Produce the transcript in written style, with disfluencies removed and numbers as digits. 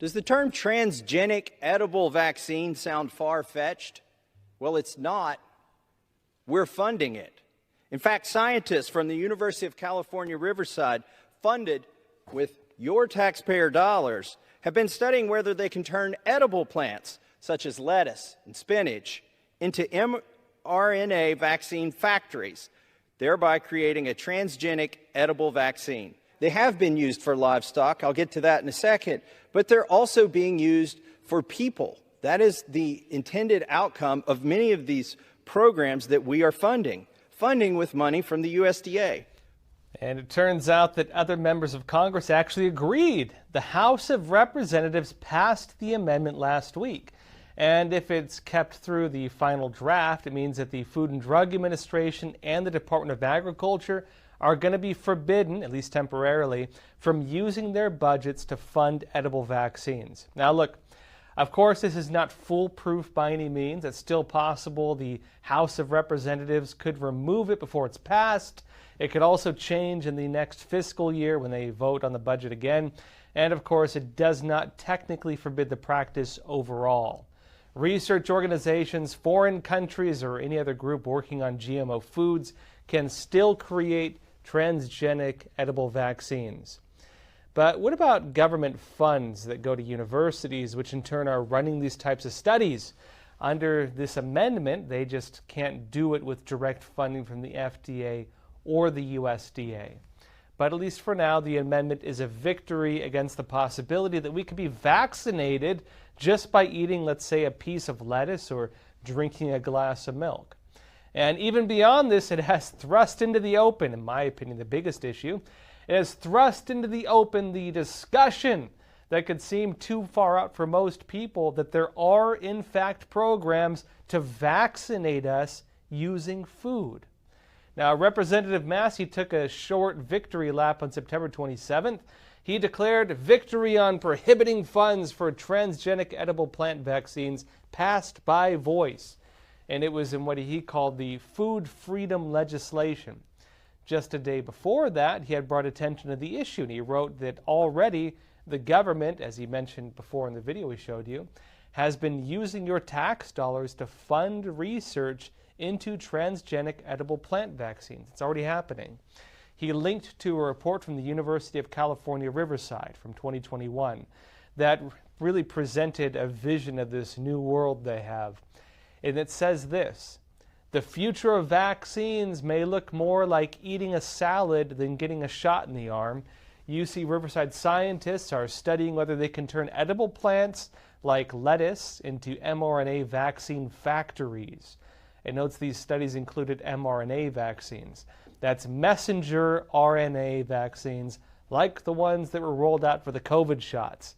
Does the term transgenic edible vaccine sound far-fetched? Well, it's not. We're funding it. In fact, scientists from the University of California, Riverside, funded with your taxpayer dollars, have been studying whether they can turn edible plants, such as lettuce and spinach, into mRNA vaccine factories, thereby creating a transgenic edible vaccine. They have been used for livestock. I'll get to that in a second. But they're also being used for people. That is the intended outcome of many of these programs that we are funding with money from the USDA. And it turns out that other members of Congress actually agreed. The House of Representatives passed the amendment last week. And if it's kept through the final draft, it means that the Food and Drug Administration and the Department of Agriculture are going to be forbidden, at least temporarily, from using their budgets to fund edible vaccines. Now look, of course this is not foolproof by any means. It's still possible the House of Representatives could remove it before it's passed. It could also change in the next fiscal year when they vote on the budget again. And of course it does not technically forbid the practice overall. Research organizations, foreign countries, or any other group working on GMO foods can still create transgenic edible vaccines. But what about government funds that go to universities, which in turn are running these types of studies? Under this amendment, they just can't do it with direct funding from the FDA or the USDA. But at least for now, the amendment is a victory against the possibility that we could be vaccinated just by eating, let's say, a piece of lettuce or drinking a glass of milk. And even beyond this, it has thrust into the open, in my opinion, the biggest issue. It has thrust into the open the discussion that could seem too far out for most people that there are, in fact, programs to vaccinate us using food. Now, Representative Massey took a short victory lap on September 27th. He declared victory on prohibiting funds for transgenic edible plant vaccines passed by voice. And it was in what he called the food freedom legislation. Just a day before that, he had brought attention to the issue, and he wrote that already the government, as he mentioned before in the video we showed you, has been using your tax dollars to fund research into transgenic edible plant vaccines. It's already happening. He linked to a report from the University of California, Riverside from 2021 that really presented a vision of this new world they have. And it says this: the future of vaccines may look more like eating a salad than getting a shot in the arm. UC Riverside scientists are studying whether they can turn edible plants like lettuce into mRNA vaccine factories. It notes these studies included mRNA vaccines. That's messenger RNA vaccines, like the ones that were rolled out for the COVID shots.